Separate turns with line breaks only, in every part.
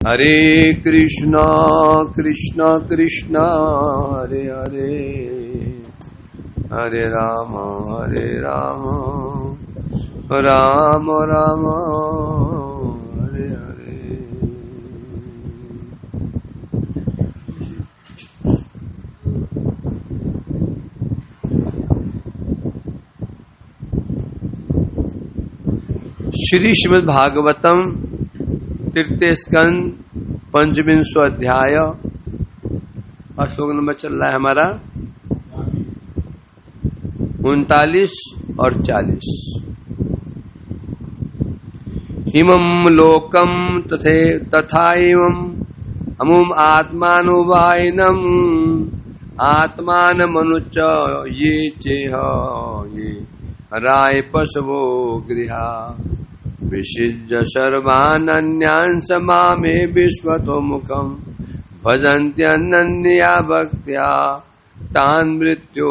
हरे कृष्णा कृष्णा कृष्णा हरे हरे, हरे राम राम राम हरे हरे। श्री श्रीमद् भागवतम तृतीय स्कंद पंचविंशो अध्याय और श्लोक नंबर चल रहा है हमारा 39 और 40। इमं लोकम तथा इमं अमुम आत्मानुवायनम आत्मानमनुच ये चेह ये राय पशवो गृहा विशिज्य सर्वानन्यान् समामे विश्वतो मुखम् भजन्त्यनन्या भक्त्या तान् मृत्यु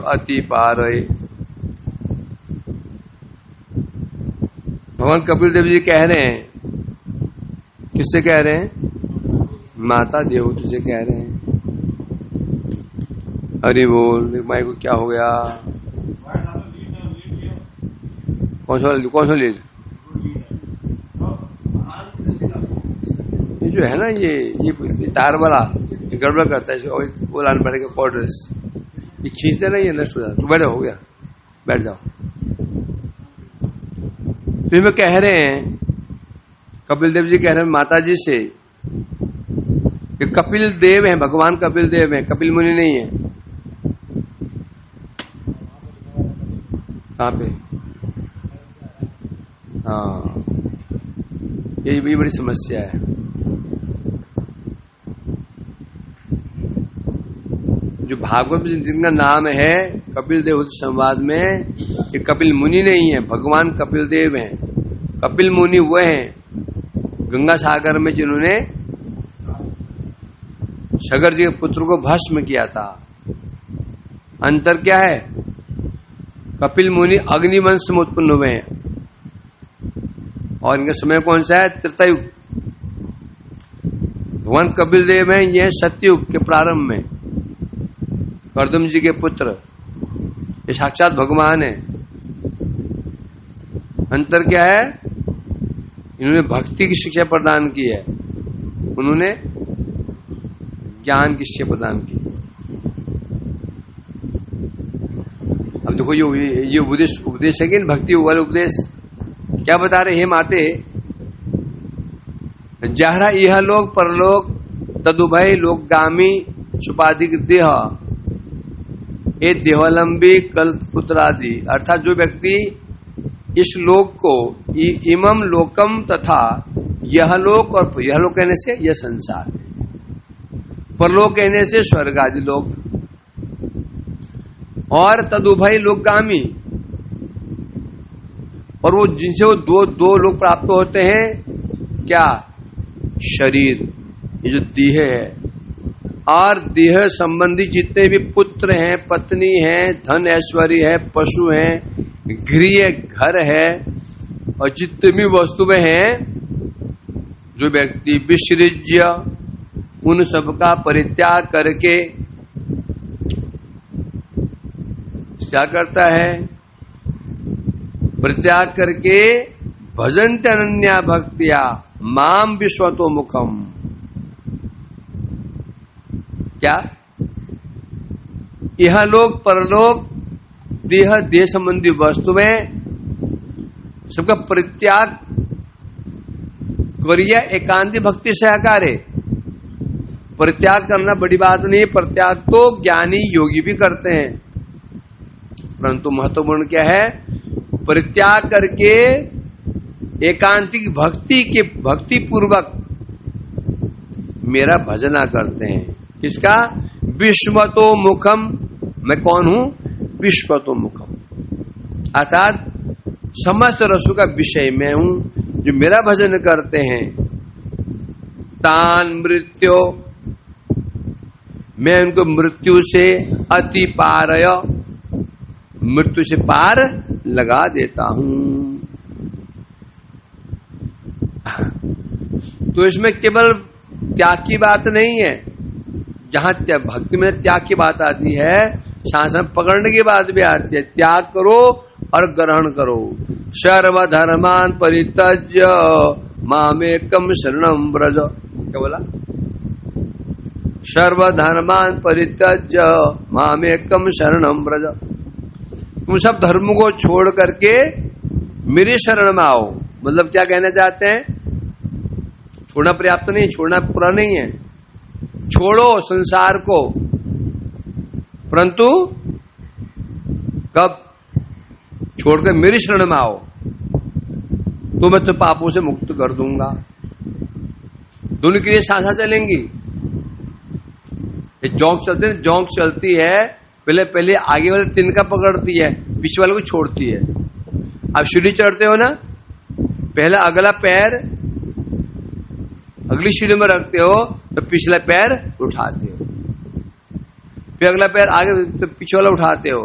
अति पारये। भगवान कपिल देव जी कह रहे हैं, किससे कह रहे हैं? माता देवहूति से कह रहे हैं। हरि बोल। माई को क्या हो गया? कौन सा लीड? ये जो है ना, ये तार वाला गड़बड़ करता है, वो लाना पड़ेगा कॉर्डर्स। ये खींचते ना, ये नष्ट हो जाता। तो बैठो, हो गया, बैठ जाओ। तो में कह रहे हैं, कपिल देव जी कह रहे हैं माता जी से कि कपिल देव हैं, भगवान कपिल देव हैं, कपिल मुनि नहीं है। कहाँ पे? हाँ, ये भी बड़ी समस्या है। जो भागवत में जिनका नाम है कपिल देवहूति संवाद में, ये कपिल मुनि नहीं है, भगवान कपिल देव हैं। कपिल मुनि वो हैं गंगा सागर में जिन्होंने सगर जी के पुत्र को भस्म किया था। अंतर क्या है? कपिल मुनि अग्निवंश में उत्पन्न हुए हैं और इनका समय कौन सा है? त्रेतायुग। भगवान कपिल देव हैं, ये सतयुग के प्रारंभ में कर्दम जी के पुत्र, ये साक्षात भगवान है। अंतर क्या है? इन्होंने भक्ति की शिक्षा प्रदान की है, उन्होंने ज्ञान की शिक्षा प्रदान की। अब देखो ये उपदेश है कि भक्ति वाले उपदेश क्या बता रहे? हे माते, जहरा यह लोक परलोक तदुभय लोकगामी सुपाधिक देह ये देहालंबी कल्पपुत्र आदि। अर्थात जो व्यक्ति इस लोक को इमम लोकम तथा यह लोक, और यह लोक कहने से यह संसार, परलोक कहने से स्वर्ग आदि लोक, और तदुभय लोकगामी, और वो जिनसे वो दो लोग प्राप्त होते हैं। क्या? शरीर, ये जो देह है, और देह संबंधी जितने भी पुत्र हैं, पत्नी हैं, धन ऐश्वर्य है, पशु हैं, गृह घर है, और जितने भी वस्तुएं हैं, जो व्यक्ति विसृज्य उन सबका परित्याग करके क्या करता है? परित्याग करके भजन्ते अनन्या भक्त्या माम विश्वतो मुखम। क्या? यह लोक परलोक देह संबंधी वस्तुएं सबका परित्याग करिए एकांती भक्ति सहकार है। परित्याग करना बड़ी बात नहीं, परित्याग तो ज्ञानी योगी भी करते हैं, परंतु महत्वपूर्ण क्या है? परित्याग करके एकांतिक भक्ति पूर्वक मेरा भजना करते हैं। किसका? विश्वतो मुखम। मैं कौन हूं? विश्वतो मुखम, अर्थात समस्त रसों का विषय मैं हूं, जो मेरा भजन करते हैं। तान मृत्यो, मैं उनको मृत्यु से अति पारय, मृत्यु से पार लगा देता हूं। तो इसमें केवल त्याग की बात नहीं है। जहां भक्ति में त्याग की बात आती है, शासन पकड़ने की बात भी आती है। त्याग करो और ग्रहण करो। सर्वधर्मान परित्यज्य मामेकम शरणं व्रज। क्या बोला? सर्वधर्मान परित्यज्य मामेकम शरणं व्रज। तुम सब धर्म को छोड़ करके मेरे शरण में आओ। मतलब क्या कहना चाहते हैं? छोड़ना पर्याप्त नहीं, छोड़ना पूरा नहीं है। छोड़ो संसार को, परंतु कब? छोड़कर मेरी शरण में आओ तो मैं तो पापों से मुक्त कर दूंगा। दोनों के लिए साथ चलेंगी। जौंक चलते हैं, जौंक चलती है, पहले पहले आगे वाले तिनका पकड़ती है, पीछे वाले को छोड़ती है। आप सीढ़ी चढ़ते हो ना, पहला अगला पैर अगली सीढ़ी में रखते हो तो पिछला पैर उठाते हो, फिर अगला पैर आगे तो पीछे वाला उठाते हो।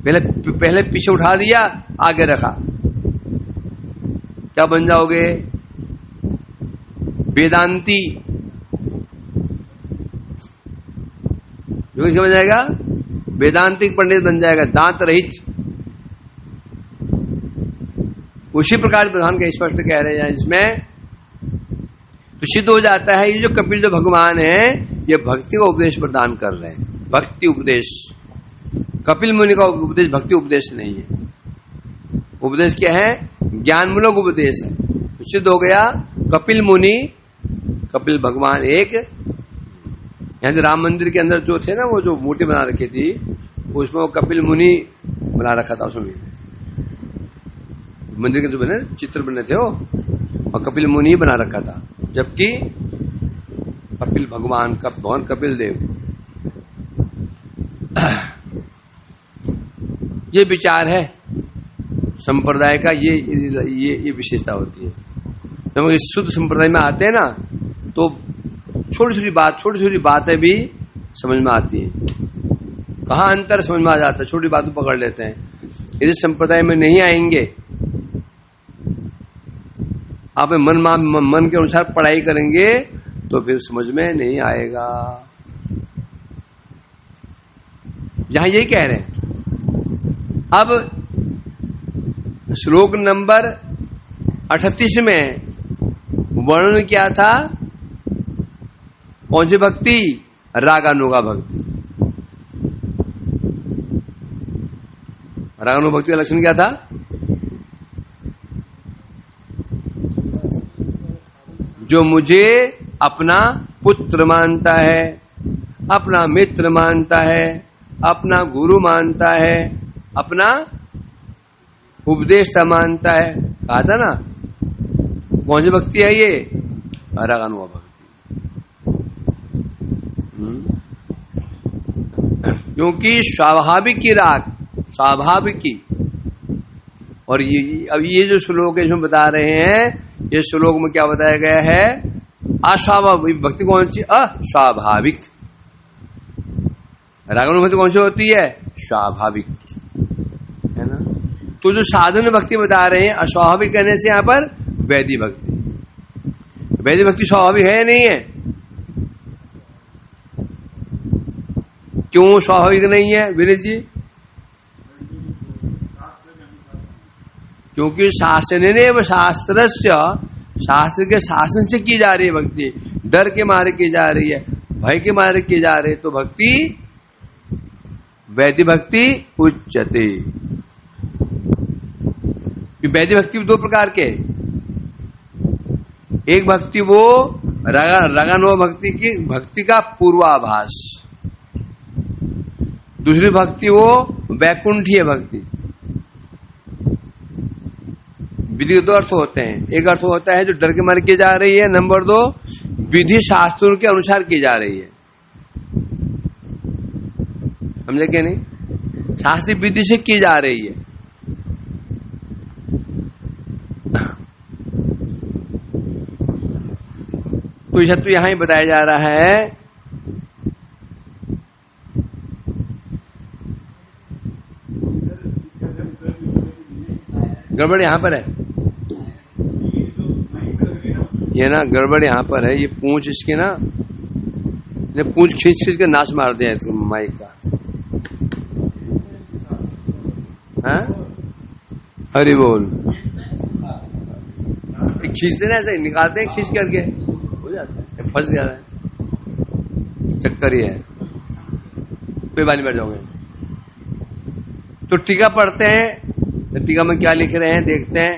पहले पीछे उठा दिया, आगे रखा, क्या बन जाओगे? वेदांती। क्या बन जाएगा? वेदांतिक पंडित बन जाएगा, दांत रहित। उसी प्रकार प्रधान का स्पष्ट कह रहे हैं इसमें, तो सिद्ध हो जाता है ये जो कपिल जो भगवान है, ये भक्ति का उपदेश प्रदान कर रहे हैं। भक्ति उपदेश, कपिल मुनि का उपदेश भक्ति उपदेश नहीं है। उपदेश क्या है? ज्ञानमूलक उपदेश है। तो सिद्ध हो गया कपिल मुनि, कपिल भगवान एक। यहां से राम मंदिर के अंदर जो थे ना, वो जो मूर्ति बना रखी थी, उसमें वो कपिल मुनि बना रखा था। उसमें मंदिर के जो बने चित्र बने थे वो, और कपिल मुनि बना रखा था, जबकि कपिल भगवान का भगवान कपिल देव। ये विचार है संप्रदाय का, ये विशेषता होती है। जब हम इस शुद्ध संप्रदाय में आते हैं ना, तो छोटी छोटी बातें भी समझ में आती हैं। कहाँ अंतर समझ में आ जाता है, छोटी बात को पकड़ लेते हैं। यदि संप्रदाय में नहीं आएंगे, आप मन के अनुसार पढ़ाई करेंगे तो फिर समझ में नहीं आएगा। यहां यही कह रहे हैं। अब श्लोक नंबर 38 में वर्णन क्या था? कौन सी भक्ति? रागानुगा भक्ति। रागानुगा भक्ति का लक्षण क्या था? जो मुझे अपना पुत्र मानता है, अपना मित्र मानता है, अपना गुरु मानता है, अपना उपदेष्टा मानता है। कहा था ना, कौन सी भक्ति है ये? रागानुगा भक्ति। क्योंकि स्वाभाविक की राग, स्वाभाविक की। और अब ये जो श्लोक है इसमें बता रहे हैं, ये श्लोक में क्या बताया गया है? अस्वाभाविक भक्ति कौन सी? अस्वाभाविक। रागानुगा भक्ति कौन सी होती है? स्वाभाविक, है ना। तो जो साधन भक्ति बता रहे हैं अस्वाभाविक कहने से यहां पर वैदिक भक्ति। वैदिक भक्ति स्वाभाविक है या नहीं है? क्यों स्वाभाविक नहीं है विनीत जी? क्योंकि शासने व शास्त्रस्य, शास्त्र के शासन से की जा रही है भक्ति, डर के मारे की जा रही है, भय के मारे की जा रही है, तो भक्ति वैदिक भक्ति उच्यते। वैदिक भक्ति दो प्रकार के, एक भक्ति वो रागानुगा भक्ति की भक्ति का पूर्वाभास, दूसरी भक्ति वो वैकुंठीय भक्ति। विधि के दो अर्थ होते हैं। एक अर्थ होता है जो डर के मारे की जा रही है, नंबर 2 विधि शास्त्रों के अनुसार की जा रही है। समझे क्या नहीं? शास्त्रीय विधि से की जा रही है। तो यह तो यहां ही बताया जा रहा है गड़बड़ यहां पर है। ये ना गड़बड़ यहाँ पर है, ये पूंछ इसकी ना, ये पूंछ खींच खींच के नाश मार दिया इसको माइक का। हाँ हरि बोल, खींचते ना ऐसे निकालते हैं खींच करके, हो जाता है, फंस जा रहा है, चक्कर ही है। कोई बात नहीं, बैठ जाओगे। तो टीका पढ़ते हैं, टीका में क्या लिख रहे हैं देखते हैं।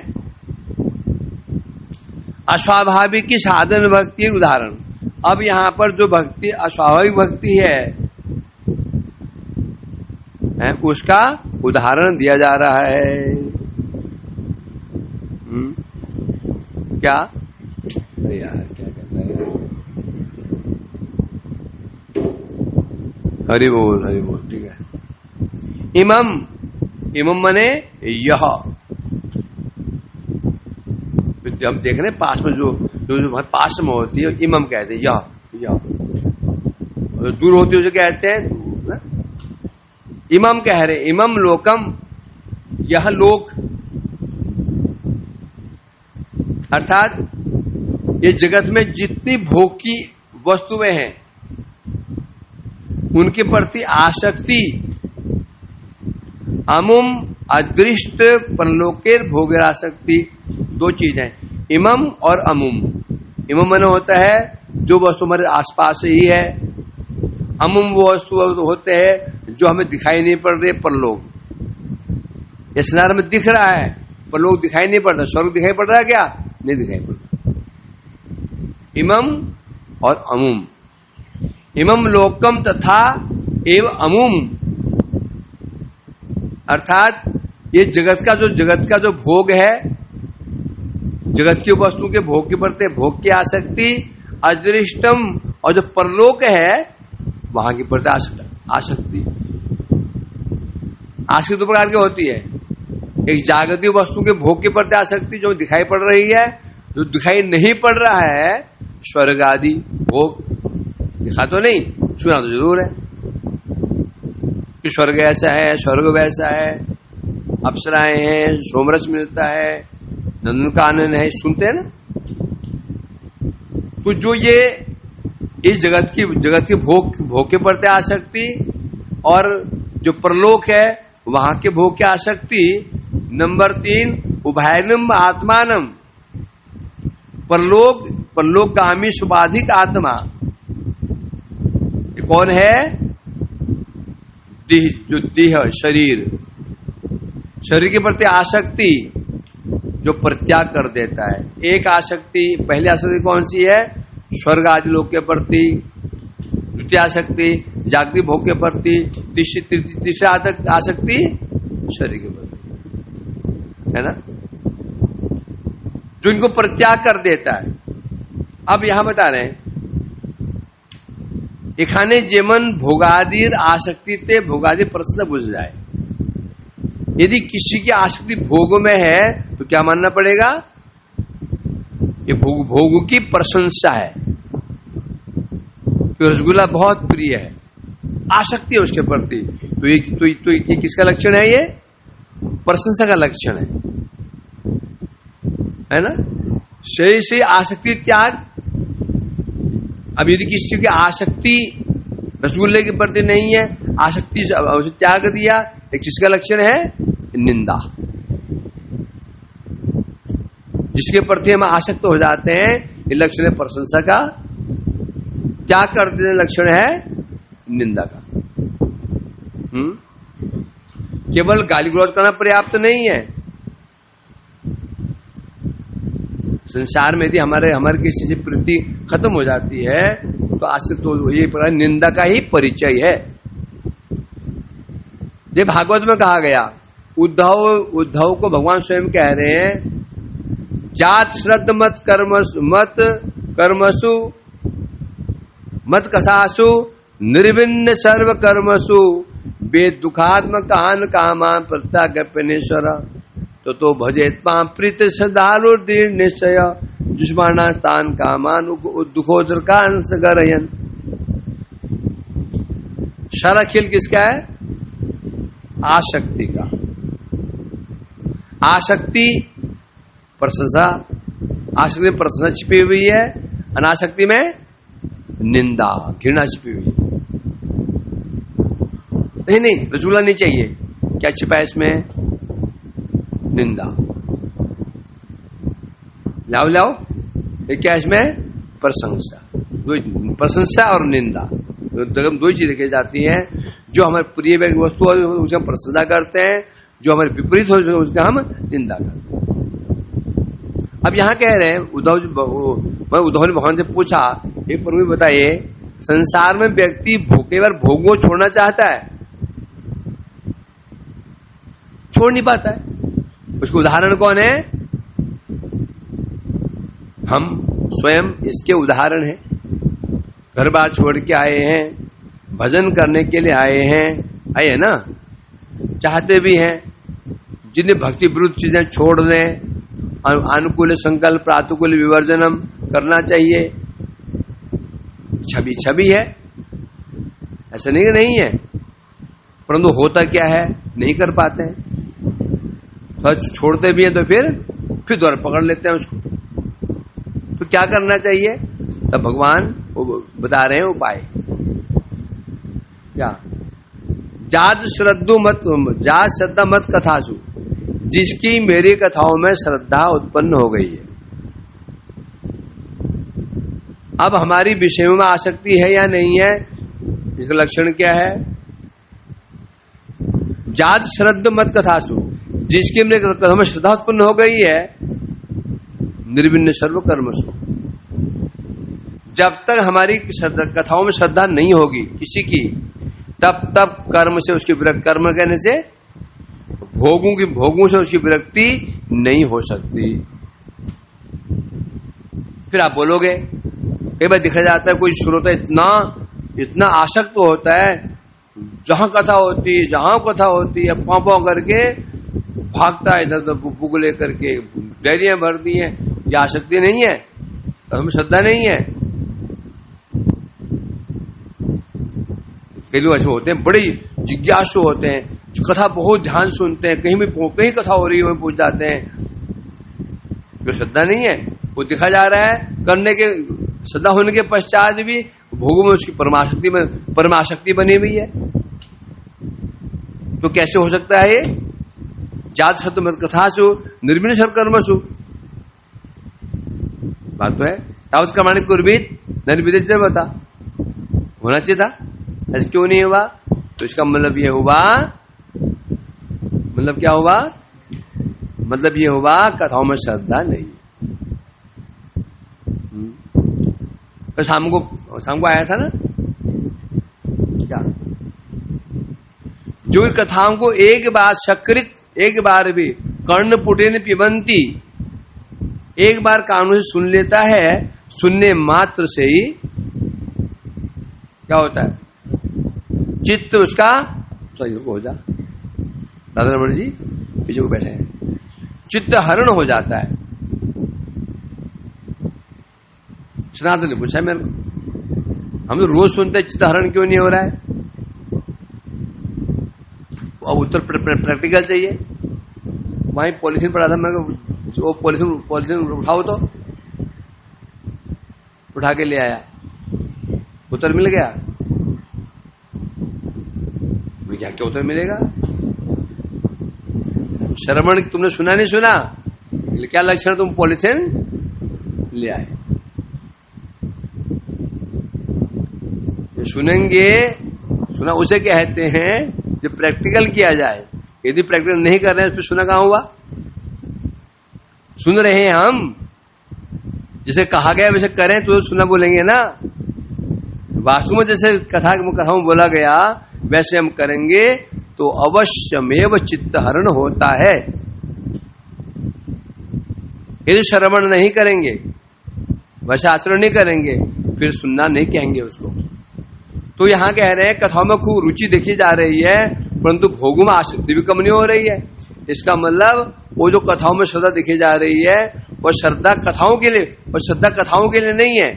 अस्वाभाविक की साधन भक्ति उदाहरण। अब यहां पर जो भक्ति अस्वाभाविक भक्ति है उसका उदाहरण दिया जा रहा है। क्या यार क्या कहता है, हरि बोल हरि बोल, ठीक है। इमम, इमम मने यह, हम देख रहे हैं पास में जो पास में होती है इमम कहते हैं, यह दूर होती है उसे कहते हैं इमम कह रहे, इमम लोकम, यह लोक, अर्थात ये जगत में जितनी भोग की वस्तुएं हैं उनके प्रति आसक्ति, अमुम अदृष्ट परलोकेर भोगरासक्ति, दो चीज हैं, इमम और अमुम। इमम मन होता है जो वस्तु हमारे आसपास ही है, अमुम वो वस्तु होते हैं जो हमें दिखाई नहीं पड़ रही, परलोक। ये संसार में दिख रहा है, परलोक दिखाई नहीं पड़ता। स्वर्ग दिखाई पड़ रहा है क्या? नहीं दिखाई पड़ता। इमम और अमुम, इमम लोकम तथा एवं अमुम, अर्थात ये जगत का जो भोग है, जगत की वस्तु के भोग के प्रति भोग की आसक्ति, अदृष्टम, और जो परलोक है वहां की प्रति आसक्ति। आसक्ति दो प्रकार की होती है, एक जागतिक वस्तु के भोग के प्रति आसक्ति जो दिखाई पड़ रही है, जो दिखाई नहीं पड़ रहा है स्वर्ग आदि भोग, दिखा तो नहीं, सुना तो जरूर है कि स्वर्ग ऐसा है, स्वर्ग वैसा है, अप्सराएं हैं, सोमरस मिलता है, नंदनकानन है, सुनते हैं ना। तो जो ये इस जगत की भोग के प्रति आसक्ति और जो परलोक है वहां के भोग की आसक्ति। नंबर 3 उभयनम आत्मानम, परलोकगामी सुबाधिक आत्मा। ये कौन है? जो देह शरीर के प्रति आसक्ति जो परित्याग कर देता है। एक आसक्ति, पहली आसक्ति कौन सी है? स्वर्ग आदि लोक के प्रति, द्वितीय आसक्ति जागतिक भोग के प्रति, तीसरी आसक्ति शरीर के प्रति, है ना, जो इनको परित्याग कर देता है। अब यहां बता रहे हैं एखाने जेमन भोगादिर आसक्ति ते भोगादि प्रश्न बुझ जाए। यदि किसी की आसक्ति भोग में है तो क्या मानना पड़ेगा? ये भोग की प्रशंसा है, कि रसगुल्ला बहुत प्रिय है, आसक्ति है उसके प्रति, तो ये किसका लक्षण है? ये प्रशंसा का लक्षण है ना। सही से आसक्ति त्याग। अब यदि किसी की आसक्ति रसगुल्ले के प्रति नहीं है, आसक्ति उसे त्याग दिया, एक चीज का लक्षण है निंदा। जिसके प्रति हम आसक्त हो जाते हैं ये लक्षण है प्रशंसा का, त्याग कर देने लक्षण है निंदा का। केवल गाली गलौज करना पर्याप्त नहीं है। संसार में यदि हमारे किसी से प्रीति खत्म हो जाती है तो आसक्त तो ये निंदा का ही परिचय है। जब भागवत में कहा गया, उद्धव को भगवान स्वयं कह रहे हैं, जात श्रद्ध मत कर्मसु मत कसासु निर्विन्न सर्व कर्मसु वेद दुखात्म कान कामान प्रत्यागप्यनेश्वर तो भजेत पाम प्रीत सदालु दीर निश्चय जुष्माना स्थान कामान दुखोदर कान सगरयन। सारा खेल किसका है? आसक्ति का। आसक्ति प्रशंसा, आसक्ति में प्रशंसा छिपी हुई है, अनासक्ति में निंदा घृणा छिपी हुई है। नहीं, रसगुल्ला नहीं चाहिए, क्या छिपा है इसमें? निंदा। लाओ, ये क्या इसमें? प्रशंसा। प्रशंसा और निंदा, दो चीज देखी जाती है। जो हमारे प्रिय वस्तु है उसकी हम प्रशंसा करते हैं, जो हमारे विपरीत हो उसका हम निंदा करते हैं। अब यहां कह रहे हैं उद्धव ने भगवान से पूछा, हे प्रभु बताइए, संसार में व्यक्ति केवल भोगों को छोड़ना चाहता है, छोड़ नहीं पाता है। उसका उदाहरण कौन है? हम स्वयं इसके उदाहरण हैं। घर बार छोड़ के आए हैं, भजन करने के लिए आए हैं ना, चाहते भी हैं। जिन्हें भक्ति विरुद्ध चीजें छोड़ दें, अनुकूल संकल्प प्रातुकूल विवर्जनम करना चाहिए। छवि है, ऐसा नहीं है, परंतु होता क्या है, नहीं कर पाते हैं। तो छोड़ते भी हैं तो फिर दोबारा पकड़ लेते हैं उसको। तो क्या करना चाहिए? तब भगवान बता रहे हैं उपाय। क्या? जात श्रद्धा मत कथासु, जिसकी मेरी कथाओं में श्रद्धा उत्पन्न हो गई है। अब हमारी विषयों में आसक्ति है या नहीं है, इसका लक्षण क्या है? जात श्रद्धा मत कथासु, जिसकी मेरे कथाओं में श्रद्धा उत्पन्न हो गई है, निर्विण्ण सर्व कर्मसु। जब तक हमारी कथाओं में श्रद्धा नहीं होगी किसी की, तब कर्म से उसकी विरक्ति, कर्म कहने से भोगों से उसकी विरक्ति नहीं हो सकती। फिर आप बोलोगे, कई बार देखा जाता है कोई श्रोता इतना आसक्त होता है, जहां कथा होती है पाँव करके भागता है इधर, बुक लेकर के डायरियां भर दी हैं। ये आसक्ति नहीं है, हमें श्रद्धा नहीं है। कई लोग ऐसे होते हैं, बड़ी जिज्ञासु होते हैं, जो कथा बहुत ध्यान सुनते हैं, कहीं कथा हो रही है वहीं पूछ जाते हैं। जो श्रद्धा नहीं है, वो दिखा जा रहा है करने के, श्रद्धा होने के पश्चात भी भोगों में उसकी परमाशक्ति बनी हुई है। तो कैसे हो सकता है ये? जात सत्य मत कथासु निर्विण्ण सर्व कर्मसु। बात तो है। तावत कर्माणि कुर्वीत निर्विदित बता, होना चाहिए था, ऐसे क्यों नहीं हुआ? तो इसका मतलब ये हुआ, मतलब क्या हुआ? मतलब ये हुआ कथाओं में श्रद्धा नहीं। तो शाम को आया था ना क्या, जो कथाओं को एक बार सकृत, एक बार भी कर्णपुटेन पिबंती, एक बार कानों से सुन लेता है, सुनने मात्र से ही क्या होता है? चित्त उसका, तो हो जा दादा रमण जी पीछे को बैठे हैं, चित्त हरण हो जाता है। सनातन ने पूछा मेरे को, हम तो रोज सुनते हैं, चित्त हरण क्यों नहीं हो रहा है? अब उत्तर प्रैक्टिकल चाहिए। वहीं पॉलिथीन पड़ा था, मेरे को वो पॉलिथीन उठाओ, तो उठा के ले आया, उत्तर मिल गया। क्या क्या उत्तर मिलेगा? श्रवण तुमने सुना नहीं सुना, क्या लक्षण, तुम पॉलिथीन ले आए। सुनेंगे, सुना उसे कहते हैं जो प्रैक्टिकल किया जाए। यदि प्रैक्टिकल नहीं कर रहे हैं, उस पर सुना कहां हुआ? सुन रहे हैं हम, जैसे कहा गया वैसे करें तो सुना बोलेंगे ना। वास्तव में जैसे कथाओं बोला गया वैसे हम करेंगे तो अवश्यमेव चित्त हरण होता है। यदि श्रवण नहीं करेंगे, वैसे आचरण नहीं करेंगे, फिर सुनना नहीं कहेंगे उसको। तो यहां कह रहे हैं कथाओं में खूब रुचि देखी जा रही है, परंतु भोगों में आसक्ति भी कम नहीं हो रही है। इसका मतलब वो जो कथाओं में श्रद्धा दिखी जा रही है, वो श्रद्धा कथाओं के लिए, और श्रद्धा कथाओं के लिए नहीं है।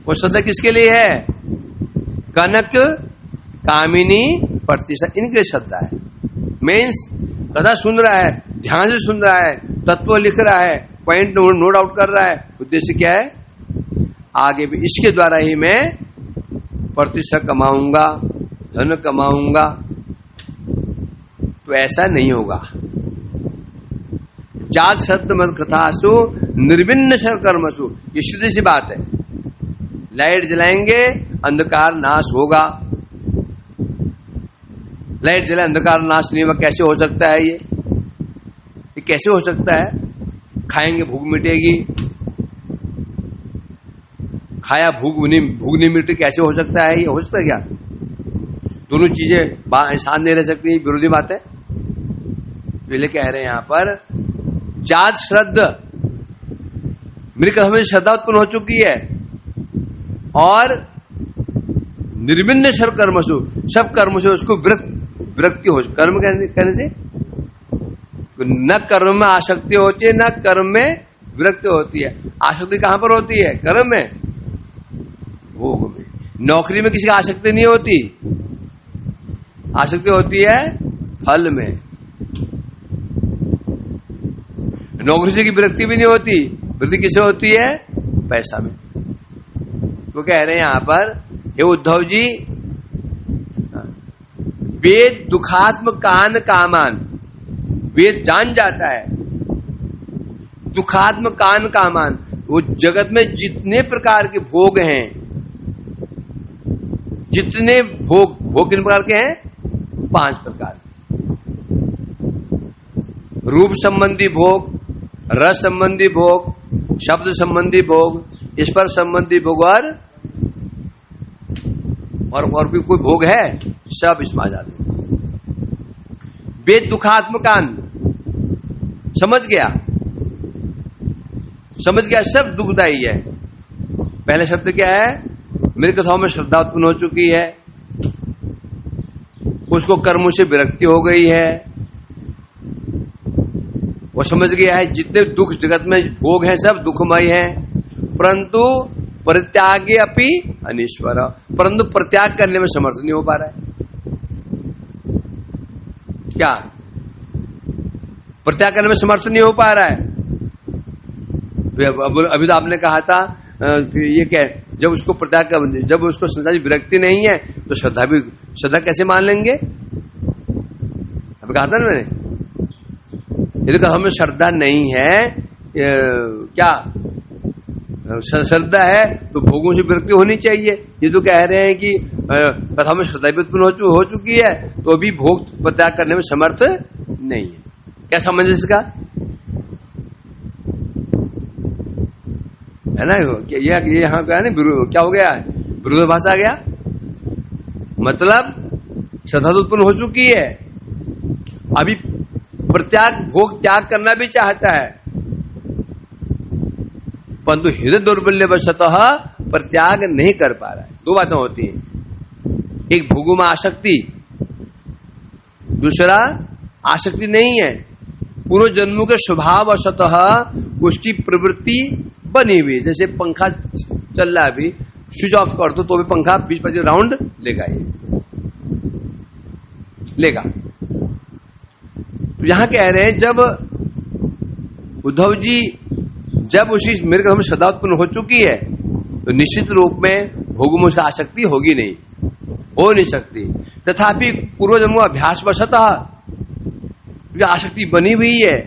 वो श्रद्धा किसके लिए है? कनक, कामिनी, प्रतिष्ठा, इनके लिए श्रद्धा है। मीन्स कथा सुन रहा है, ध्यान से सुन रहा है, तत्व लिख रहा है, पॉइंट नोट आउट कर रहा है। उद्देश्य क्या है? आगे भी इसके द्वारा ही मैं प्रतिष्ठा कमाऊंगा, धन कमाऊंगा, तो ऐसा नहीं होगा। जात श्रद्ध मत कथासु निर्विन्न शर कर्मसु, ये सीधी सी बात है। लाइट जलाएंगे अंधकार नाश होगा, लाइट जलाए अंधकार नाश नहीं होगा, कैसे हो सकता है? ये कैसे हो सकता है? खाएंगे भूख मिटेगी, खाया भूख नहीं मिटती, कैसे हो सकता है? ये हो सकता है क्या? दोनों चीजें साथ नहीं रह सकती, विरोधी बात है। पहले कह रहे हैं यहां पर जात श्रद्ध, मेरी कथम में श्रद्धा उत्पन्न हो चुकी है, और निर्विन्न शर कर्मसु, सब कर्म से उसको विरक्ति हो, कर्म करने से न कर्म में आसक्ति होती है, न कर्म में विरक्ति होती है। आसक्ति कहां पर होती है? कर्म में, भोग में। नौकरी में किसी का आसक्ति नहीं होती, आसक्ति होती है फल में। नौकरी से की विरक्ति भी नहीं होती, विरक्ति किसे होती है? पैसा में। तो कह रहे हैं यहां पर, हे उद्धव जी, वेद दुखात्म कान कामान, वेद जान जाता है दुखात्म कान कामान, वो जगत में जितने प्रकार के भोग हैं, जितने भोग कितने प्रकार के हैं? 5 प्रकार। रूप संबंधी भोग, रस संबंधी भोग, शब्द संबंधी भोग, स्पर्श संबंधी भोग, और भी कोई भोग है, सब इसमें आ जाते हैं। वेद दुखात्मकान, समझ गया, सब दुखदायी है। पहले शब्द क्या है? मेरी कथाओं में श्रद्धा उत्पन्न हो चुकी है, उसको कर्मों से विरक्ति हो गई है, वो समझ गया है जितने दुख जगत में भोग हैं सब दुखमय हैं, परंतु परित्यागे अपि अनीश्वर, परंतु परित्याग करने में समर्थ नहीं हो पा रहा है। क्या परित्याग करने में समर्थ नहीं हो पा रहा है? अभी तो आपने कहा था ये क्या, जब उसको परित्याग, जब उसको संसार की विरक्ति नहीं है तो श्रद्धा कैसे मान लेंगे? अभी कहा था ना मैंने, यदि कहा हमें श्रद्धा नहीं है, क्या श्रद्धा है तो भोगों से विरक्ति होनी चाहिए। ये तो कह रहे हैं कि कथा में श्रद्धा भी उत्पन्न हो चुकी है तो अभी भोग परित्याग करने में समर्थ नहीं है। क्या समझ इसका? है ना, ये यहाँ क्या है ना, क्या हो गया? विरोधाभास आ गया। मतलब श्रद्धा तो उत्पन्न हो चुकी है, अभी प्रत्याग भोग त्याग करना भी चाहता है, परंतु हृदय दौर्बल्य वशतः प्रत्याग नहीं कर पा रहा है। 2 बातें होती हैं, एक भोगों में आसक्ति, दूसरा आसक्ति नहीं है, पूर्व जन्मों के स्वभाव वशतः उसकी प्रवृत्ति बनी हुई। जैसे पंखा चल रहा है, अभी स्विच ऑफ कर दो तो भी पंखा 20-25 राउंड लेगा। तो यहां कह रहे हैं जब उद्धव जी, जब उसी मेरे को श्रद्धा उत्पन्न हो चुकी है तो निश्चित रूप में भोगों से आसक्ति होगी नहीं, हो नहीं सकती। तथापि पूर्व जन्म अभ्यास वशतः आसक्ति बनी हुई है,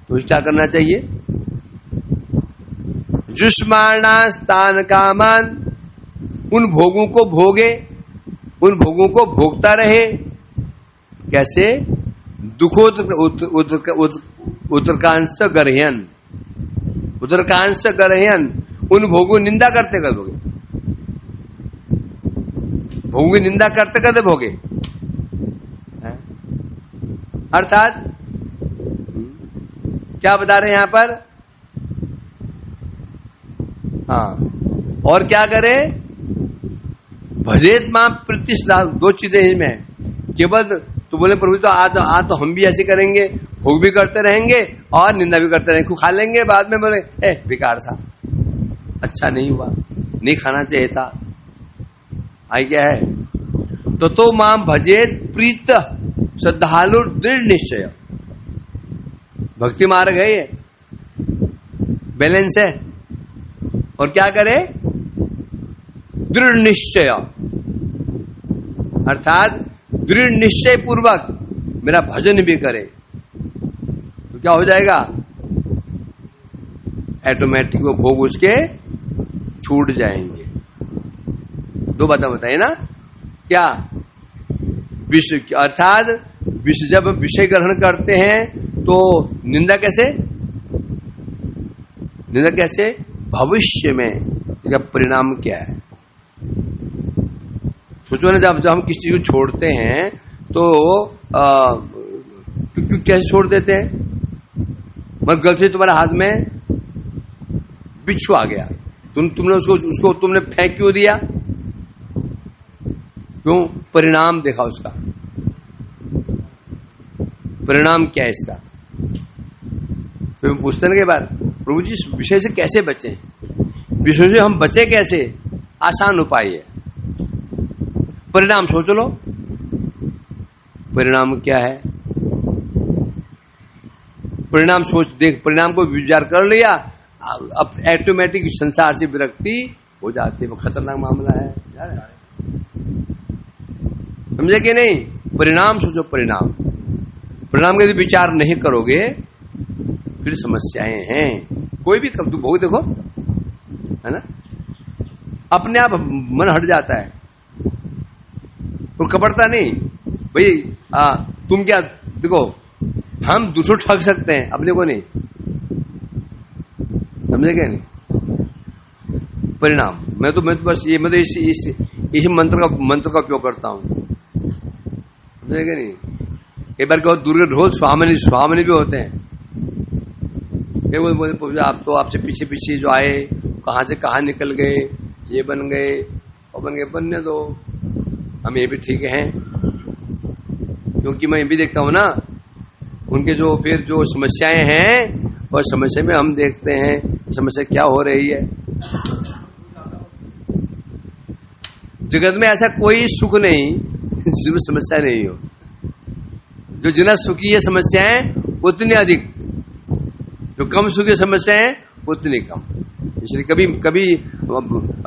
तो क्या करना चाहिए? जुष्माणा स्थान कामान, उन भोगों को भोगे, उन भोगों को भोगता रहे। कैसे? उत्तरकांश गर्हयन, उत्तरकांश गर्हयन, उन भोगों निंदा करते कर भोगे, भोगों की निंदा करते करते भोगे। अर्थात क्या बता रहे हैं यहां पर? हाँ, और क्या करे? भजेत मां प्रतिष्ठा। 2 चीजें इसमें, केवल तो बोले प्रभु तो आज तो हम भी ऐसे करेंगे, भोग भी करते रहेंगे और निंदा भी करते रहेंगे, खा लेंगे, बाद में बोले बेकार था, अच्छा नहीं हुआ, नहीं खाना चाहिए था। आई क्या है? तो मां भजेत प्रीत श्रद्धालु दृढ़ निश्चय, भक्ति मार्ग है ये। बैलेंस है। और क्या करे? दृढ़ निश्चय, अर्थात दृढ़ निश्चय पूर्वक मेरा भजन भी करे तो क्या हो जाएगा? ऑटोमेटिक वो भोग उसके छूट जाएंगे। दो बातें बताइए ना, क्या? विषय, अर्थात विषय, जब विषय ग्रहण करते हैं तो निंदा कैसे? निंदा कैसे? भविष्य में इसका परिणाम क्या है? सोचो ना, जब हम किसी चीज को छोड़ते हैं तो कैसे छोड़ देते हैं? मतलब गलती से तुम्हारे हाथ में बिच्छू आ गया, तुमने उसको तुमने फेंक क्यों दिया? क्यों? परिणाम देखा उसका, परिणाम क्या है इसका? फिर हम पूछते हैं कि बार प्रभु जी इस विषय से कैसे बचें? विषय से हम बचे कैसे? आसान उपाय है, परिणाम सोच लो। परिणाम क्या है? परिणाम सोच देख, परिणाम को विचार कर लिया, अब ऑटोमेटिक संसार से विरक्ति हो जाती है। वो खतरनाक मामला है, समझे कि नहीं? परिणाम सोचो, परिणाम, परिणाम का यदि विचार नहीं करोगे फिर समस्याएं हैं। कोई भी कब भोग देखो, है ना, अपने आप मन हट जाता है और कपड़ता नहीं। भाई तुम क्या देखो, हम दूसरों ठग सकते हैं, अपने को नहीं, समझे क्या? नहीं परिणाम। मैं तो बस ये, मैं तो इस मंत्र का उपयोग करता हूं, समझे क्या? नहीं एक बार क्या, दुर्गा ढोल स्वामिनी भी होते हैं। बोले आप तो आपसे पीछे पीछे जो आए कहां से कहां निकल गए, ये बन गए और बन गए, बनने दो, हम ये भी ठीक हैं। क्योंकि मैं ये भी देखता हूं ना, उनके जो फिर जो समस्याएं हैं और समस्या में हम देखते हैं समस्या क्या हो रही है। जगत में ऐसा कोई सुख नहीं जिसमें समस्या नहीं हो। जो जितना सुखी है समस्याएं उतनी अधिक, जो कम सुखी समस्याएं उतनी कम। इसलिए कभी कभी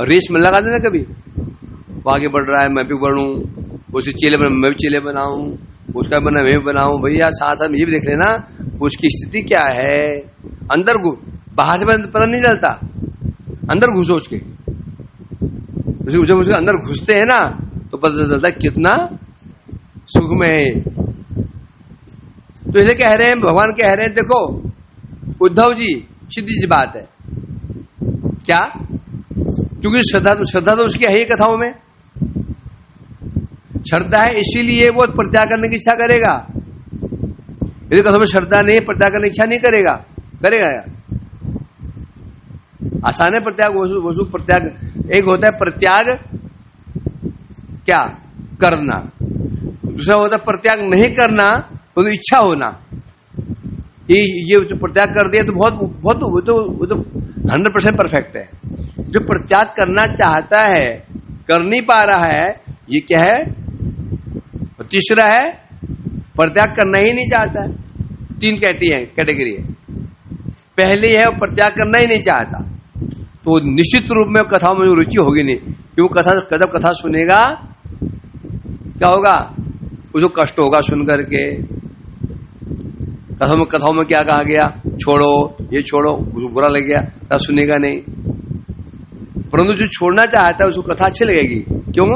रेस में लगा देना, कभी वो आगे बढ़ रहा है मैं भी बढ़ूं, उसके चेले बना मैं भी चेले बनाऊं, उसका बना मैं भी बनाऊं। भैया साथ साथ ये भी देख लेना उसकी स्थिति क्या है, अंदर बाहर से पता नहीं चलता, अंदर घुसो उसके। जब उसके अंदर घुसते हैं ना तो पता चलता है कितना सुख में है। तो इसे कह रहे हैं, भगवान कह रहे हैं, देखो उद्धव जी सीधी सी बात है, क्या? क्योंकि श्रद्धा तो उसकी है ही कथाओं में, श्रद्धा है इसीलिए वो प्रत्याग करने की इच्छा करेगा। यदि कथाओं में श्रद्धा नहीं, प्रत्याग करने की इच्छा नहीं करेगा, करेगा यार? आसान है प्रत्याग, वसु प्रत्याग। एक होता है प्रत्याग क्या करना, दूसरा होता है प्रत्याग नहीं करना, तो इच्छा होना। ये जो प्रत्याग कर दिया तो बहुत वो तो 100% परफेक्ट है। जो प्रत्याग करना चाहता है कर नहीं पा रहा है, ये क्या है? तीसरा है प्रत्याग करना ही नहीं चाहता है। 3 कैटेगरी है। पहले है वो प्रत्याग करना ही नहीं चाहता, तो निश्चित रूप में कथाओं में रुचि होगी नहीं, क्योंकि कथा सुनेगा क्या होगा? उसको कष्ट होगा सुन करके। कथाओं में क्या कहा गया? छोड़ो, ये छोड़ो, उसको बुरा लग गया, कथा सुनेगा नहीं। परंतु जो छोड़ना चाहता है उसको कथा अच्छी लगेगी। क्यों?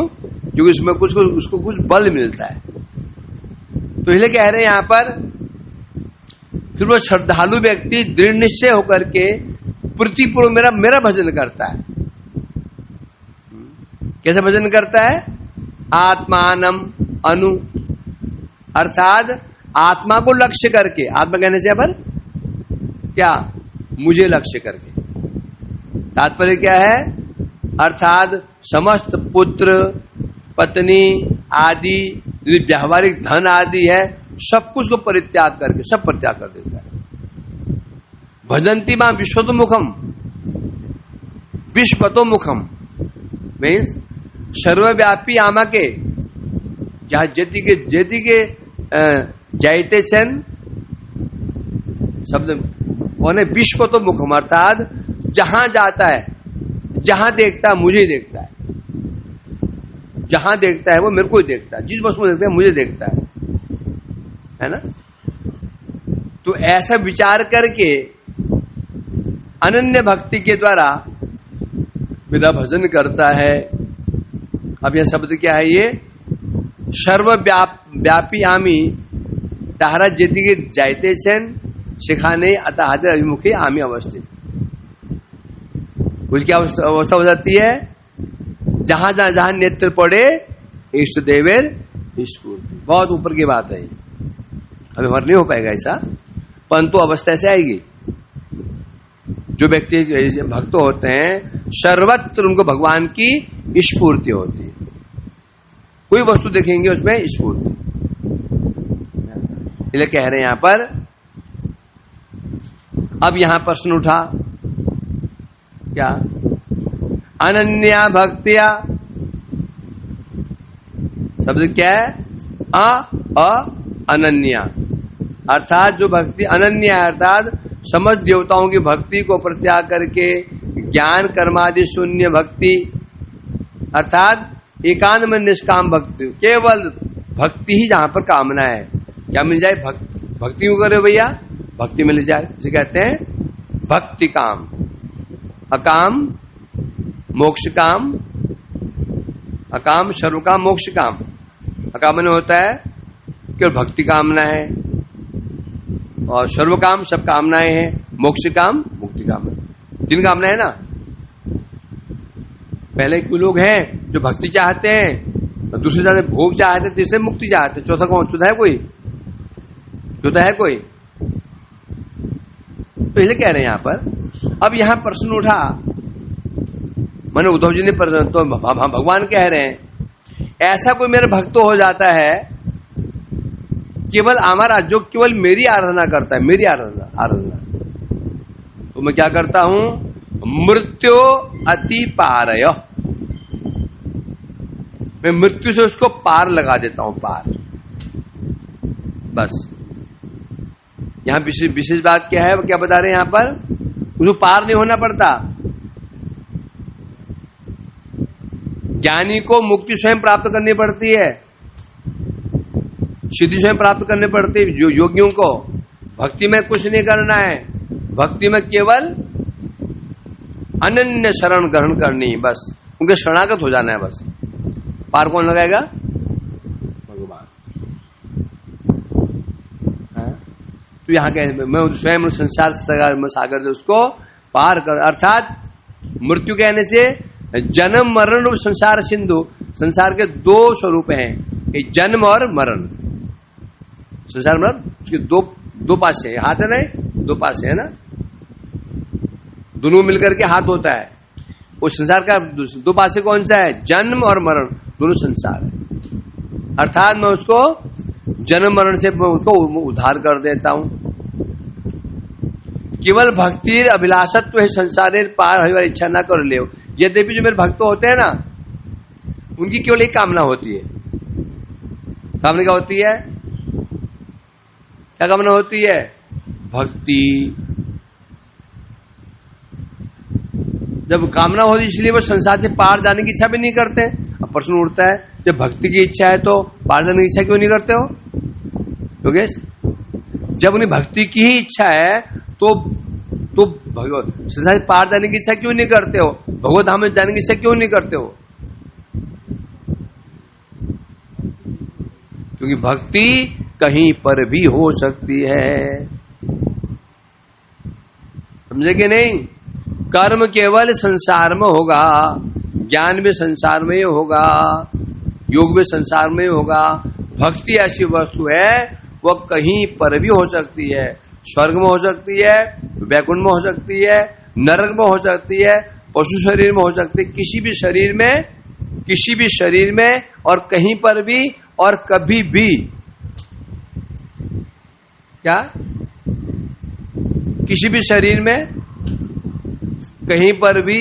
क्योंकि उसमें उसको कुछ बल मिलता है। तो इसलिए कह रहे हैं यहां पर, फिर वो श्रद्धालु व्यक्ति दृढ़ निश्चय होकर के प्रीतिपूर्वक मेरा भजन करता है। कैसे भजन करता है? आत्मानम अनु, अर्थात आत्मा को लक्ष्य करके। आत्मा कहने से पर क्या? मुझे लक्ष्य करके। तात्पर्य क्या है? अर्थात समस्त पुत्र पत्नी आदि व्यावहारिक धन आदि है, सब कुछ को परित्याग करके, सब परित्याग कर देता है। भजंती मां विश्वतोमुखम, विश्वतोमुखम मीन्स सर्वव्यापी आमा के, जहां जति के जायते सन शब्द कौन है? विश्व तो मुखम, अर्थात जहां जाता है, जहां देखता है मुझे ही देखता है, जहां देखता है वो मेरे को ही देखता है, जिस वस्तु को देखता है मुझे देखता है ना? तो ऐसा विचार करके अनन्य भक्ति के द्वारा विदा भजन करता है। अब यह शब्द क्या है? ये सर्वव्यापी आमी ताहरा जेति के जायते चैन शिखाने अतः हाजिर अभिमुखी आमी अवस्थित। उसकी अवस्था हो जाती है जहां जहां जहां नेत्र पड़े इष्ट देवेर स्फूर्ति। बहुत ऊपर की बात है, हमें हमारे नहीं हो पाएगा ऐसा, परंतु अवस्था ऐसे आएगी। जो व्यक्ति भक्त होते हैं सर्वत्र उनको भगवान की स्फूर्ति होती है, कोई वस्तु देखेंगे उसमें स्फूर्ति। इसलिए कह रहे हैं यहां पर, अब यहां प्रश्न उठा क्या? अनन्या भक्तिया शब्द क्या है? अनन्या, अर्थात जो भक्ति अनन्या है, अर्थात समस्त देवताओं की भक्ति को प्रत्याग करके ज्ञान कर्मादि शून्य भक्ति, अर्थात एकांत में निष्काम भक्ति, केवल भक्ति ही जहां पर कामना है। क्या मिल जाए? भक्ति क्यों करे भैया? भक्ति मिल जाए, इसे कहते हैं भक्ति काम। अकाम मोक्ष काम, अकाम सर्व काम मोक्ष काम। अकाम में होता है केवल भक्ति कामना है, और सर्व काम सब कामनाएं हैं, मोक्ष काम मुक्ति काम है। तीन कामना है ना। पहले कुछ लोग हैं जो भक्ति चाहते हैं, दूसरे चाहते भोग चाहते हैं, तीसरे मुक्ति चाहते हैं, चौथा कौन? चौथा है कोई? चौथा है कोई? तो इसे कह रहे हैं यहां पर। अब यहां प्रश्न उठा, माने उद्धव जी ने तो भगवान कह रहे हैं ऐसा कोई मेरा भक्त हो जाता है केवल हमारा, जो केवल मेरी आराधना करता है, मेरी आराधना, तो मैं क्या करता हूं? मृत्यु अति पारय, मैं मृत्यु से उसको पार लगा देता हूं, पार। बस यहां विशेष बात क्या है? क्या बता रहे हैं यहां पर? उसको पार नहीं होना पड़ता। ज्ञानी को मुक्ति स्वयं प्राप्त करनी पड़ती है, सिद्धि स्वयं प्राप्त करनी पड़ती है। जो योगियों को भक्ति में कुछ नहीं करना है, भक्ति में केवल अनन्य शरण ग्रहण करनी, बस उनके शरणागत हो जाना है। बस पार कौन लगाएगा? भगवान। तो यहाँ कह, मैं स्वयं संसार सागर से उसको पार कर, अर्थात मृत्यु कहने से जन्म मरण रूप संसार सिंधु, संसार के दो स्वरूप हैं, एक जन्म और मरण। संसार मतलब उसके दो पासे है, हाथ है ना, दो पासे है ना, दोनों मिलकर के हाथ होता है। उस संसार का दो पासे कौन सा है? जन्म और मरण, दोनों संसार है। अर्थात मैं उसको जन्म मरण से उसको उद्धार कर देता हूं। केवल भक्ति अभिलाषत्व है संसार पार होने वाली इच्छा ना कर ले। यद्यपि जो मेरे भक्त होते हैं ना, उनकी केवल एक कामना होती है। कामना क्या होती है? क्या कामना होती है? भक्ति। जब कामना होती इसलिए वो संसार से पार जाने की इच्छा भी नहीं करते। अब प्रश्न उठता है, जब भक्ति की इच्छा है तो पार जाने की इच्छा क्यों नहीं करते हो योगेश? जब उन्हें भक्ति की ही इच्छा है तो संसार से पार जाने की इच्छा क्यों नहीं करते हो? भगवत धाम में जाने की इच्छा क्यों नहीं करते हो? क्योंकि भक्ति कहीं पर भी हो सकती है, समझे कि नहीं? कर्म केवल संसार में होगा, ज्ञान भी संसार में ही होगा, योग भी संसार में ही होगा। भक्ति ऐसी वस्तु है वो कहीं पर भी हो सकती है। स्वर्ग में हो सकती है, वैकुंठ में हो सकती है, नरक में हो सकती है, पशु शरीर में हो सकती है, किसी भी शरीर में और कहीं पर भी और कभी भी। क्या? किसी भी शरीर में, कहीं पर भी,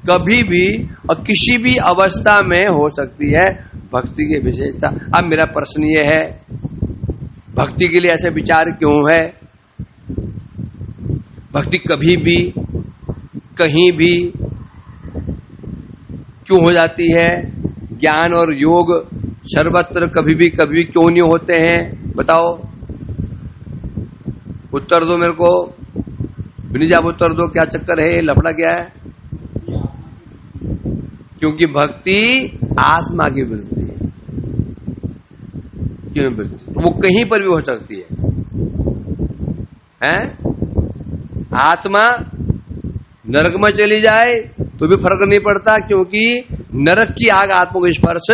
कभी भी और किसी भी अवस्था में हो सकती है भक्ति की विशेषता। अब मेरा प्रश्न ये है, भक्ति के लिए ऐसे विचार क्यों है? भक्ति कभी भी कहीं भी क्यों हो जाती है? ज्ञान और योग सर्वत्र कभी भी क्यों नहीं होते हैं? बताओ, उत्तर दो मेरे को। विनीत आप उत्तर दो, क्या चक्कर है? लफड़ा क्या है? क्योंकि भक्ति आत्मा की वृत्ति है। क्यों वृत्ति? वो कहीं पर भी हो सकती है? आत्मा नरक में चली जाए तो भी फर्क नहीं पड़ता, क्योंकि नरक की आग आत्मा को स्पर्श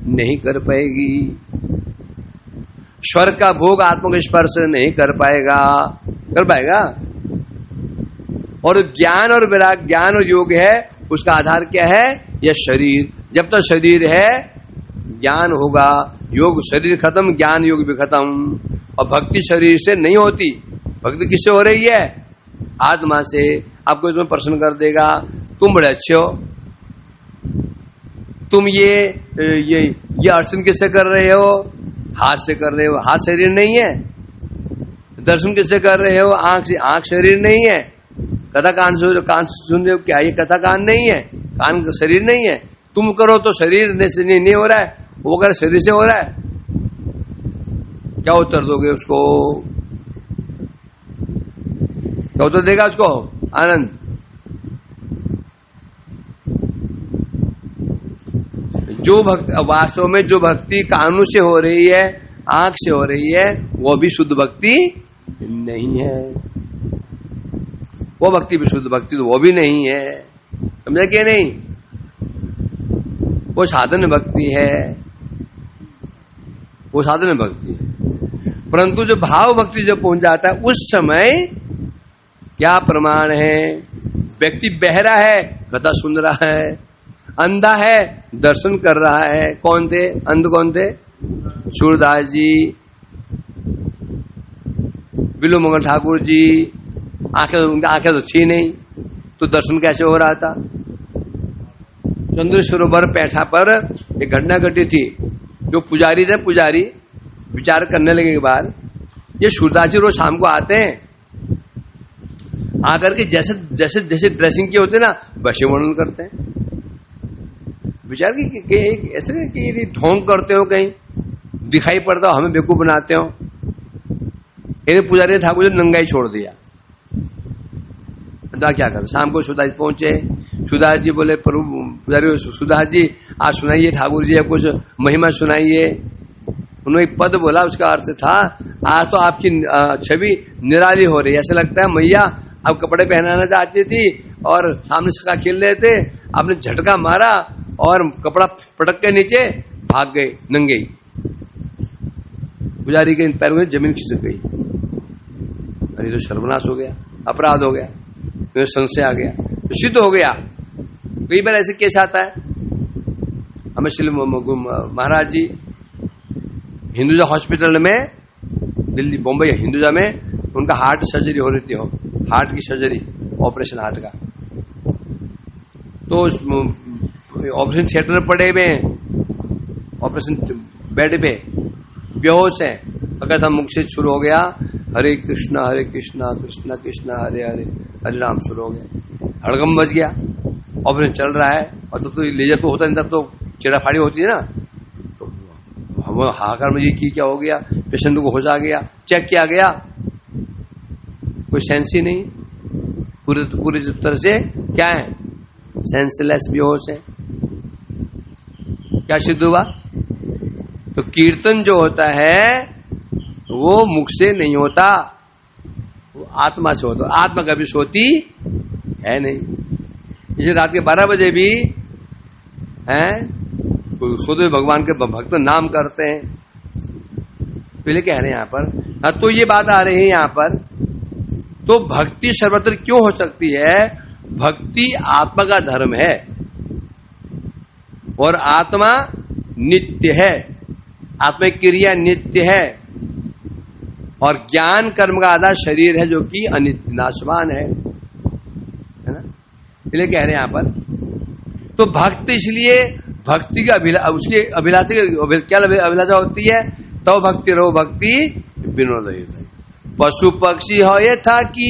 नहीं कर पाएगी। स्वर्ग का भोग आत्मा को स्पर्श नहीं कर पाएगा। कर पाएगा? और ज्ञान और विराग, ज्ञान और योग है, उसका आधार क्या है? यह शरीर। जब तक शरीर है ज्ञान होगा, योग। शरीर खत्म, ज्ञान योग भी खत्म। और भक्ति शरीर से नहीं होती। भक्ति किससे हो रही है? आत्मा से। आपको इसमें प्रश्न कर देगा, तुम बड़े अच्छे हो, तुम ये अर्चन किससे कर रहे हो? हाथ से कर रहे हो। हाथ शरीर नहीं है। दर्शन किससे कर रहे हो? आंख से। आंख शरीर नहीं है। कथा कान सुन रहे हो, क्या ये कथा कान नहीं है? कान शरीर नहीं है। तुम करो तो शरीर से नहीं हो रहा है, वो अगर शरीर से हो रहा है। क्या उत्तर दोगे उसको? क्या उत्तर देगा उसको आनंद? जो भक्ति वास्तव में जो भक्ति कानों से हो रही है, आंख से हो रही है, वो भी शुद्ध भक्ति नहीं है। वो भक्ति भी शुद्ध भक्ति तो वो भी नहीं है। समझा क्या? नहीं, वो साधन भक्ति है। वो साधन भक्ति है। परंतु जो भाव भक्ति जब पहुंच जाता है, उस समय क्या प्रमाण है? व्यक्ति बहरा है, कथा सुन रहा है। अंधा है, दर्शन कर रहा है। कौन थे अंध? कौन थे? सूरदास जी, बिलो मंगल ठाकुर जी। उनकी आंखें तो थी नहीं, तो दर्शन कैसे हो रहा था? चंद्र सरोवर पैठा पर एक घटना घटी थी। जो पुजारी थे, पुजारी विचार करने लगे के बाद, ये सूरदास जी रोज शाम को आते हैं, आकर के जैसे जैसे जैसे ड्रेसिंग की होते ना, वैसे वर्णन करते हैं। विचार की ऐसे कि ढोंग करते हो, कहीं दिखाई पड़ता हो, हमें बेवकूफ बनाते हो। इन्हें पुजारी ठाकुर जी नंगा ही छोड़ दिया। क्या कर? शाम को सुधार जी पहुंचे। सुधार जी बोले, प्रभु पुजारी सुधार जी आज सुनाइए, ठाकुर जी कुछ महिमा सुनाइए। उन्होंने एक पद बोला, उसका अर्थ था, आज तो आपकी छवि निराली हो रही है। ऐसा लगता है मैया आप कपड़े पहनाना चाहती थी और सामने सका खेल रहे थे, आपने झटका मारा और कपड़ा पटक के नीचे भाग गए नंगे। पुजारी के पैरों में जमीन खिसक गई। अरे तो सर्वनाश हो गया, अपराध हो गया, संशय आ गया, तो सिद्ध हो गया। कई बार ऐसे केस आता है। हमें श्री महाराज जी हिंदुजा हॉस्पिटल में, दिल्ली बॉम्बे हिंदुजा में, उनका हार्ट सर्जरी हो रही थी। हार्ट की सर्जरी, ऑपरेशन हार्ट का। तो ऑपरेशन थिएटर में पड़े हुए, ऑपरेशन बेड पे बेहोश है। अगर मुख से शुरू हो गया, हरे कृष्णा कृष्णा कृष्णा हरे हरे हरे राम शुरू हो गया। हड़कम बच गया। ऑपरेशन चल रहा है, और तब तो लेजर तो होता नहीं, तब तो चेड़ाफाड़ी होती है ना। तो हम हाहाकार में ये क्या हो गया, पेशेंट को होश आ गया, चेक किया गया, कोई सेंस ही नहीं, पूरी तरह से क्या है, सेंसलेस, बेहोश है। क्या सिद्ध हुआ? तो कीर्तन जो होता है वो मुख से नहीं होता, वो आत्मा से होता। आत्मा कभी सोती है नहीं। इसे रात के 12 बजे भी हैं सोते भगवान के भक्त नाम करते हैं। पहले कह रहे हैं यहाँ पर। हाँ, तो ये बात आ रही है यहाँ पर। तो भक्ति सर्वत्र क्यों हो सकती है? भक्ति आत्मा का धर्म है और आत्मा नित्य है। आत्मा की क्रिया नित्य है और ज्ञान कर्म का आधार शरीर है, जो कि अनित्य नाशवान है ना। इसलिए कह रहे हैं यहाँ पर। तो भक्त, इसलिए भक्ति का उसकी अभिलाषा क्या अभिलाषा होती है? तो भक्ति रहो भक्ति विनोद। पशु पक्षी हो ये था कि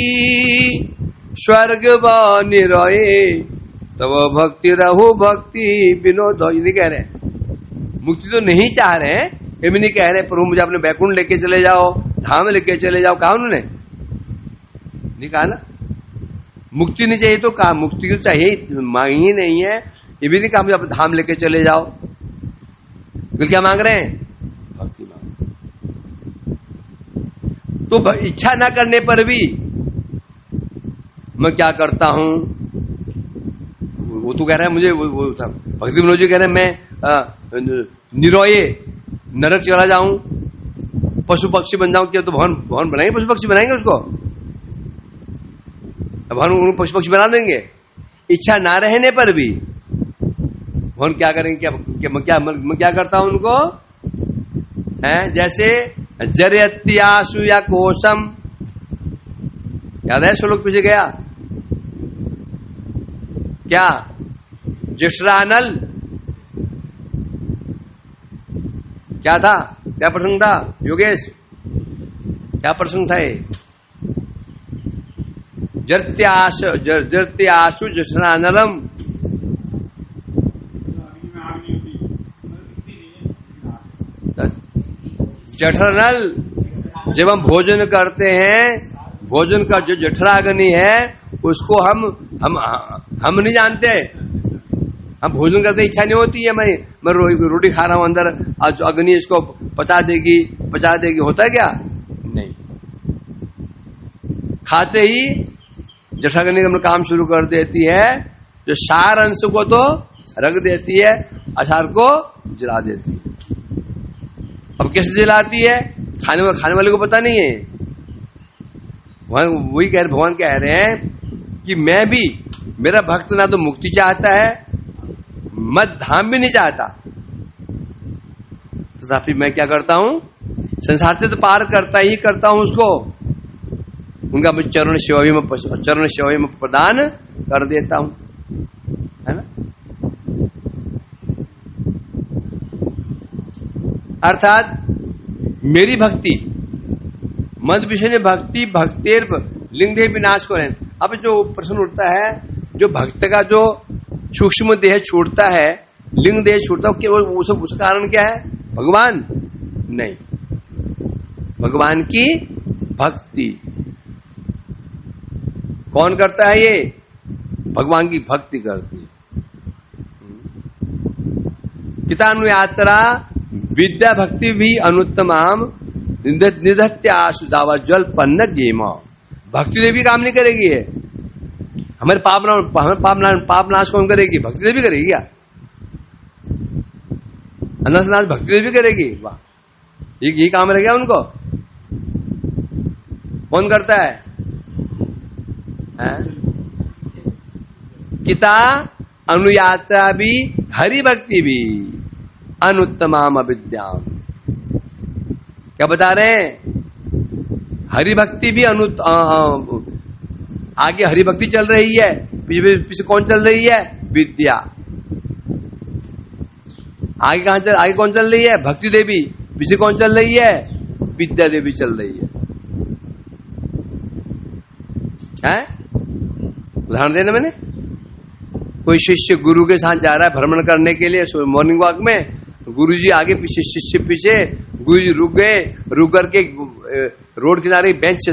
स्वर्ग बनी रहे, तब भक्ति रहो भक्ति विनोद। ये नहीं कह रहे मुक्ति तो नहीं चाह रहे हैं, ये भी नहीं कह रहे प्रभु मुझे अपने बैकुंठ लेके चले जाओ, धाम लेके चले जाओ। कहा उन्होंने? नहीं कहा ना। मुक्ति नहीं चाहिए तो कहा मुक्ति तो चाहिए, मांगी ही नहीं है। ये भी नहीं कहा मुझे अपने धाम लेके चले जाओ। तो क्या मांग रहे हैं? भक्ति मांग। तो इच्छा ना करने पर भी मैं क्या करता हूं, वो तो कह रहा है मुझे वो भक्ति विनोद जी कह रहे हैं मैं निरोए नरक चला जाऊं, पशु पक्षी बन जाऊं। क्या तो भवन बनाएंगे, पशु पक्षी बनाएंगे उसको, भवन पशु पक्षी बना देंगे। इच्छा ना रहने पर भी भवन क्या करेंगे? मैं क्या करता हूं उनको है, जैसे जरयत्यासु या कोशम, याद है श्लोक पीछे गया क्या? जिश्रानल क्या था? क्या प्रसंग था योगेश? क्या प्रसंग था ये? जरत्यासु जिश्रानलम, जठरनल। जब हम भोजन करते हैं, भोजन का जो जठराग्नि है उसको हम नहीं जानते। हम भोजन करते इच्छा नहीं होती है, मैं रोटी खा रहा हूं, अंदर आज अग्नि इसको पचा देगी, होता है क्या? नहीं। खाते ही जठराग्नि अपना काम शुरू कर देती है, जो सार अंश को तो रख देती है, असार को जला देती है। अब कैसे जलाती है? खाने वाले को पता नहीं है। वही भगवान कह रहे हैं कि मैं भी, मेरा भक्त ना तो मुक्ति चाहता है, मत धाम भी नहीं चाहता, तथापि मैं क्या करता हूं? संसार से तो पार करता हूं उसको, उनका चरण सेवा में प्रदान कर देता हूं, है ना। अर्थात मेरी भक्ति मद विषय भक्ति भक्तेर लिंग देह विनाश को। अब जो प्रश्न उठता है, जो भक्त का जो सूक्ष्म देह छूटता है, लिंग देह छूटता है, केवल उसका कारण क्या है? भगवान नहीं, भगवान की भक्ति। कौन करता है ये? भगवान की भक्ति करती है। कितानु यात्रा विद्या भक्ति भी अनुत्तमाम निधत्यासु दावा जल पन्न गेम। भक्ति देवी काम नहीं करेगी है, हमारे पाप नाश कौन करेगी? भक्ति देवी करेगी क्या? अनस नाश भक्ति देवी करेगी? वाह, यही काम रह गया उनको। कौन करता है? किता अनुयात्रा भी हरि भक्ति भी अनुत्तमाम अविद्याम। क्या बता रहे हैं? हरि भक्ति भी आगे हरि भक्ति चल रही है, पीछे कौन चल रही है? विद्या। आगे कौन चल रही है? भक्ति देवी। पीछे कौन चल रही है? विद्या देवी चल रही है। उदाहरण देना मैंने, कोई शिष्य गुरु के साथ जा रहा है भ्रमण करने के लिए मॉर्निंग वॉक में, गुरु जी आगे पीछे, शिष्य पीछे। गुरु जी रुक गए, रुक करके रोड किनारे बेंच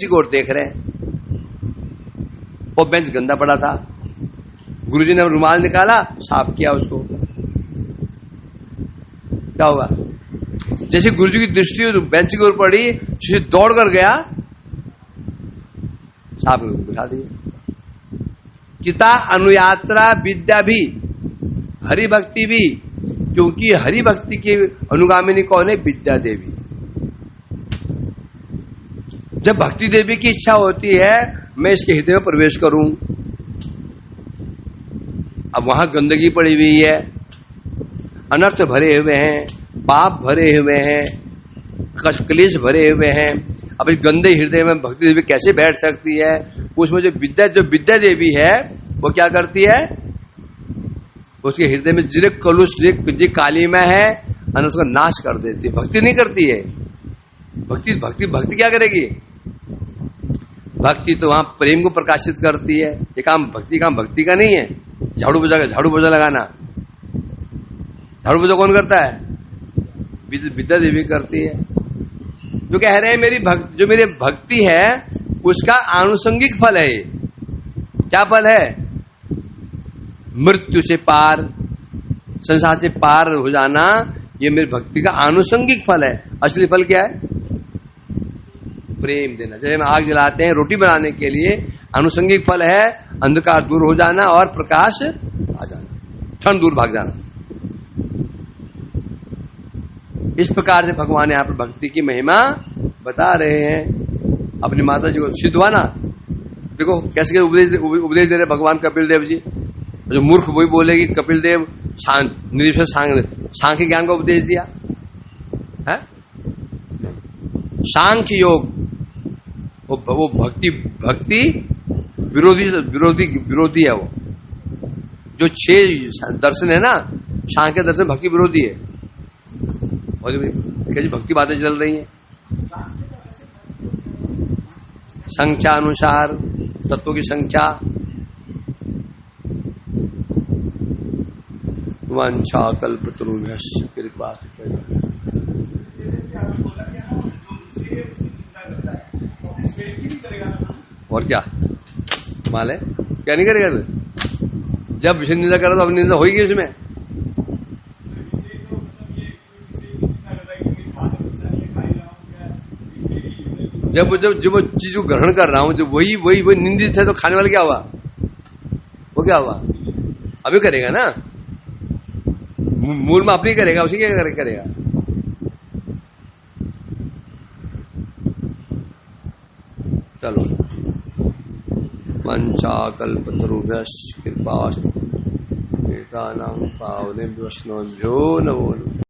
की ओर देख रहे हैं। वो बेंच गंदा पड़ा था, गुरु जी ने रुमाल निकाला, साफ किया उसको। क्या होगा? जैसे गुरु जी की दृष्टि बेंच की ओर पड़ी, शिष्य दौड़ कर गया, साफ बिठा दिया। किता अनुयात्रा विद्या भी हरि भक्ति भी, क्योंकि हरि भक्ति की अनुगामिनी कौन है? विद्या देवी। जब भक्ति देवी की इच्छा होती है मैं इसके हृदय में प्रवेश करूं, अब वहां गंदगी पड़ी हुई है, अनर्थ भरे हुए हैं, पाप भरे हुए हैं, क्लेश भरे हुए हैं। अब इस गंदे हृदय में भक्ति देवी कैसे बैठ सकती है? उसमें जो विद्या देवी है वो क्या करती है? उसके हृदय में जो काली में है, उसका नाश कर देती है। भक्ति नहीं करती है, भक्ति भक्ति भक्ति क्या करेगी? भक्ति तो वहां प्रेम को प्रकाशित करती है। ये काम भक्ति का नहीं है। झाड़ू पोछा लगाना, झाड़ू पोछा कौन करता है? विद्या देवी करती है। जो कह रहे हैं जो मेरी भक्ति है उसका आनुषंगिक फल है। क्या फल है? मृत्यु से पार, संसार से पार हो जाना, ये मेरी भक्ति का आनुषंगिक फल है। असली फल क्या है? प्रेम देना। जैसे हम आग जलाते हैं रोटी बनाने के लिए, आनुषंगिक फल है अंधकार दूर हो जाना और प्रकाश आ जाना, ठंड दूर भाग जाना। इस प्रकार से भगवान यहाँ पर भक्ति की महिमा बता रहे हैं। अपनी माता जी को सिद्ध हुआ ना, देखो कैसे उपदेश दे रहे भगवान कपिल देव जी। जो मूर्ख वही बोलेगी कपिल देव सांख्य ज्ञान का उपदेश दिया है। सांख्य योग वो भक्ति विरोधी है। वो जो 6 दर्शन है ना, सांख्य दर्शन भक्ति विरोधी है। और कैसी भक्ति बातें चल रही हैं संख्या अनुसार, तत्वों की संख्या। वांछा कल्पतरुभ्यश्च कृपा। और क्या माल है? क्या नहीं करेगा? जब विषय निंदा करो तो अपनी निंदा होगी उसमें। जब चीज को ग्रहण कर रहा हूं, जब वही निंदित है, तो खाने वाला क्या हुआ? वो क्या हुआ? अभी करेगा ना, मूल में अपनी करेगा, उसी क्या करेगा। चलो, वंशाकल्पतरुभ्यश्च कृपास्तु पावनेभ्यो वैष्णवेभ्यो नमो नमः।